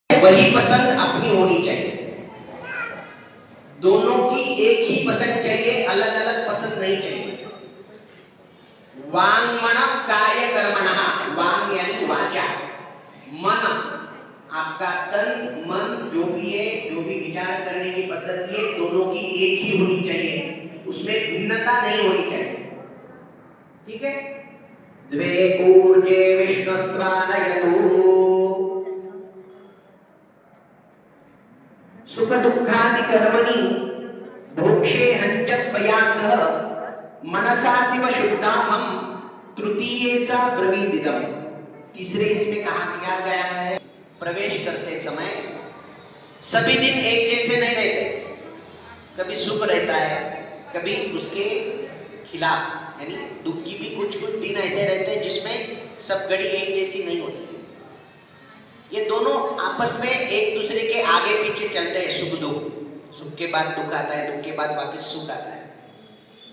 वही पसंद अपनी होनी चाहिए। दोनों की एक ही पसंद चाहिए, अलग अलग पसंद नहीं चाहिए। वांगमण कार्य कर्मणः, वांग यानी वाचा, मन आपका तन मन जो भी है, जो भी विचार करने की पद्धति है, दोनों की एक ही होनी चाहिए, उसमें भिन्नता नहीं होनी चाहिए। ठीक है। द्वे ऊर्जे विष्णुस्त्वानयतु सुख दुःखादि कर्मणि भोक्षे हंच त्वया सह मनसातिव शुद्धाहम तृतीयेचा ब्रवीदिदम। तीसरे इसमें कहा क्या गया है, प्रवेश करते समय सभी दिन एक जैसे नहीं रहते, कभी सुख रहता है, कभी उसके खिलाफ, यानी दुख की भी कुछ कुछ दिन ऐसे रहते हैं जिसमें सब घड़ी एक जैसी नहीं होती। ये दोनों आपस में एक दूसरे के आगे पीछे चलते हैं, सुख दुख, सुख के बाद दुख आता है, दुख के बाद वापस सुख आता है।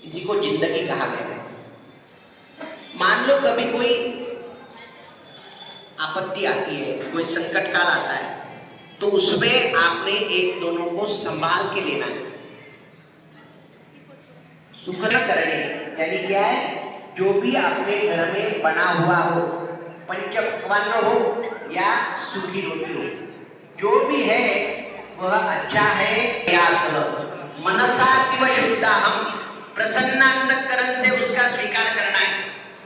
इसी को जिंदगी कहा गया है। मान लो कभी कोई आपत्ति आती है, कोई संकट काल आता है, तो उसमें आपने एक दोनों को संभाल के लेना है। सुख न करने यानी क्या है, जो भी आपके घर में बना हुआ हो, पंचपक्वान्न हो या सूखी रोटी हो, जो भी है वह अच्छा है। मनसातिव शुद्धाहम, प्रसन्नांतःकरण से उसका स्वीकार करना है।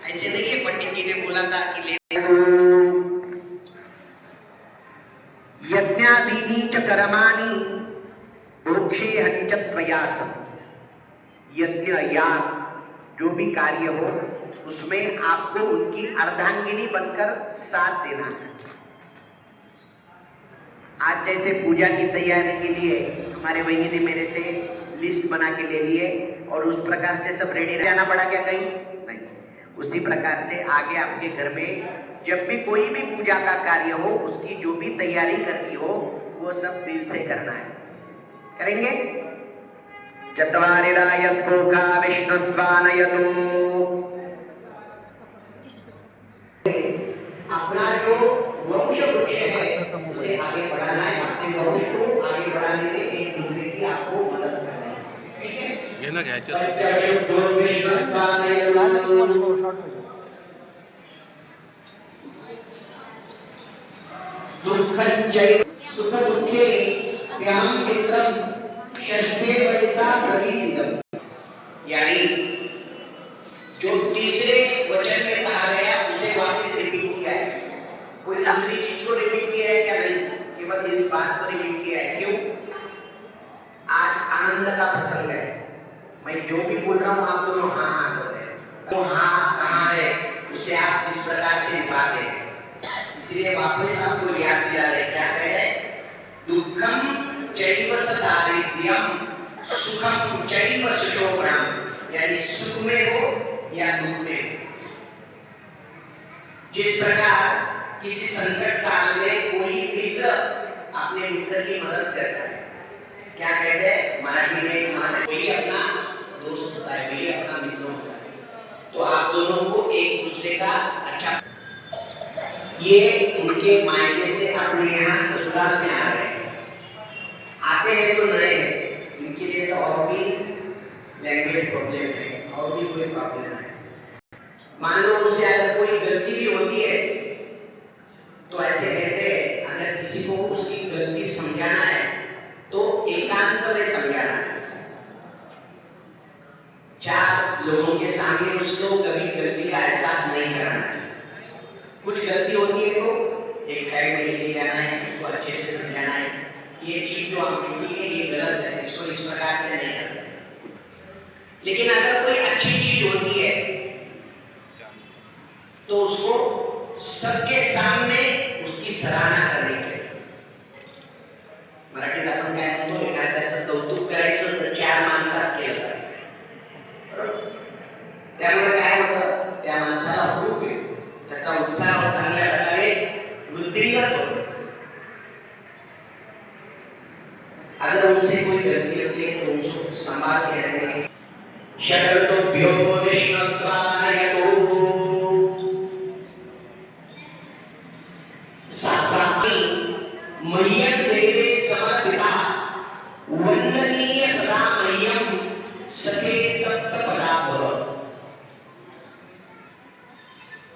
ऐसे नहीं है, पंडित जी ने बोला था कि ले यज्ञादीनि च कर्माणि मोक्षे हंच त्वयासम। यज्ञ या जो भी कार्य हो उसमें आपको उनकी अर्धांगिनी बनकर साथ देना है। आज जैसे पूजा की तैयारी के लिए हमारे बहनी ने मेरे से लिस्ट बना के ले लिए और उस प्रकार से सब रेडी रहना पड़ा क्या कहीं नहीं। उसी प्रकार से आगे आपके घर में जब भी कोई भी पूजा का कार्य हो, उसकी जो भी तैयारी करनी हो वो सब दिल से करना है। करेंगे। चत्वारिरायस्पोखा विष्णुस्त्वानयतु। अपना जो वंश वृक्ष है उसे आगे बढ़ाना है, अपने वंश को आगे बढ़ाने में एक दूसरे की आपको मदद करनी है। ठीक है। ये ना क्या दुःखं चैव सुख दुःखे त्यहं मित्रं षष्ठे वैसा ब्रवीदिदम्। यानी जो तीसरे वचन में कहा गया उसे वापस रिपीट किया है। कोई दूसरी चीज को रिपीट किया है क्या? नहीं, केवल इस बात को रिपीट किया है। क्यों? आज आनंद का प्रसंग है, मैं जो भी बोल रहा हूँ आप दोनों हाँ हाँ बोल रहे हैं। तो हाँ कहाँ है उसे आप इस प्रकार से निभाते हैं। इसलिए वापस आपको याद दिला रहे, क्या कह रहे? दुःखम चैव सदारिद्र्यम सुखम चैव सुशोभनम। यानी सुख में हो या दुख में, जिस प्रकार किसी संकट काल में कोई मित्र अपने मित्र की मदद करता है, क्या कहते हैं मराठी में, माने कोई अपना दोस्त होता है, कोई अपना मित्र होता है। तो आप दोनों को एक दूसरे का अच्छा, ये उनके मायके से अपने यहाँ ससुराल में आ रहे हैं, आते हैं तो नए हैं, इनके लिए तो और भी लैंग्वेज प्रॉब्लम है और भी कोई प्रॉब्लम है। मान लो उनसे अगर कोई गलती भी होती है तो ऐसे कहते हैं, अगर किसी को उसकी गलती समझाना है तो एकांत में समझाना है। चार लोगों के सामने उसको कभी गलती का एहसास नहीं कराना है। कुछ गलती होती है तो एक साइड में लेके जाना है, उसको अच्छे से समझाना है, ये चीज जो आपने की है ये गलत है, इसको इस प्रकार से नहीं करना है। लेकिन अगर कोई अच्छी चीज होती है तो उसको सबके सामने उसकी सराहना करनी चाहिए। मराठीत आपण काय म्हणतो, एखाद्याचं कौतुक करायचं तर चार माणसात केलं पाहिजे। त्यामुळे काय होतं, त्या माणसाला खूप येतो, त्याचा उत्साह चांगल्या प्रकारे वृद्धिंगत होतो। अगर उनसे कोई गलती होती है तो उसको संभाल के रखें। शतर्तोभ्यो विष्णुस्त्वानयतु। मह्यं देवे समर्पिता वंदनीय सदा मह्यं सखे सप्तपदाभव।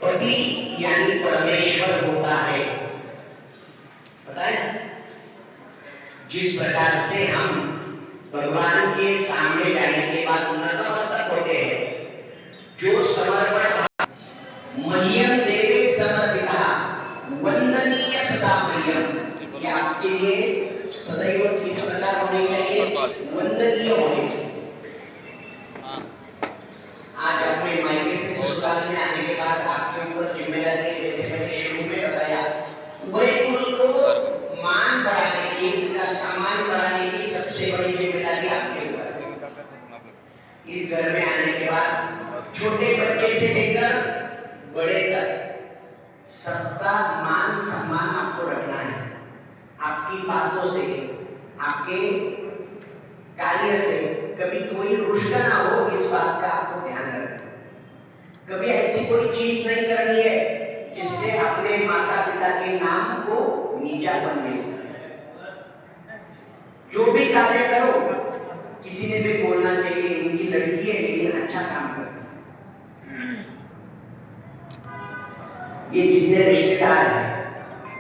पति यानी परमेश्वर होता है, पता है? जिस प्रकार से हम भगवान के सामने जाने के बाद नतमस्तक होते हैं, जो समर्पण मह्यं देवे समर्पिता वंदनीय सदा मह्यं, ये आपके लिए सदैव किस प्रकार होने चाहिए? वंदनीय होने चाहिए। आज अपने मायके से ससुराल में आने के बाद आपके ऊपर जिम्मेदारी है, जैसे मैंने शुरू में बताया, वही कुल को मान बढ़ाने की, उनका सम्मान बढ़ाने की सबसे बड़ी जिम्मेदारी आपके ऊपर है। इस घर में आने के बाद छोटे बच्चे से लेकर बड़े तक सबका मान सम्मान आपको रखना है। आपकी बातों से, आपके कार्य से कभी कोई रुष्ट ना हो, इस बात का आपको ध्यान रखना। कभी ऐसी कोई चीज नहीं करनी है जिससे अपने माता पिता के नाम को नीचा बनने जाए। जो भी कार्य करो, किसी ने भी बोलना चाहिए इनकी लड़की है लेकिन अच्छा काम करती है। ये जितने रिश्तेदार हैं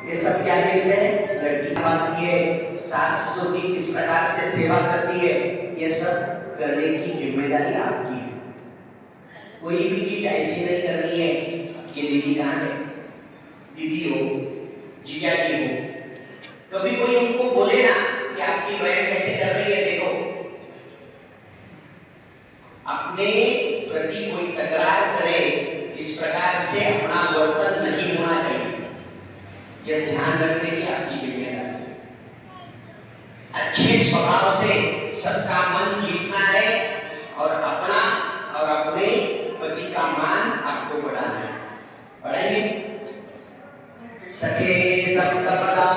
ये सब क्या देखते हैं? लड़की पालती है, सास ससुर की किस प्रकार से सेवा करती है, ये सब करने की जिम्मेदारी आपकी है। कोई भी चीज ऐसी नहीं करनी है कि दीदी कहाँ है, दीदी हो, जीजा जी हो, कभी कोई उनको बोले ना कि आपकी बहन कैसे कर रही है, देखो अपने प्रति कोई तकरार करे, इस प्रकार से अपना वर्तन नहीं होना चाहिए। यह ध्यान रखने की आपकी जिम्मेदारी है। अच्छे स्वभाव से सबका मन जीतना है और अपना और अपने पति का मान आपको बढ़ाना है। बढ़ाएंगे? सखे सप्तपदा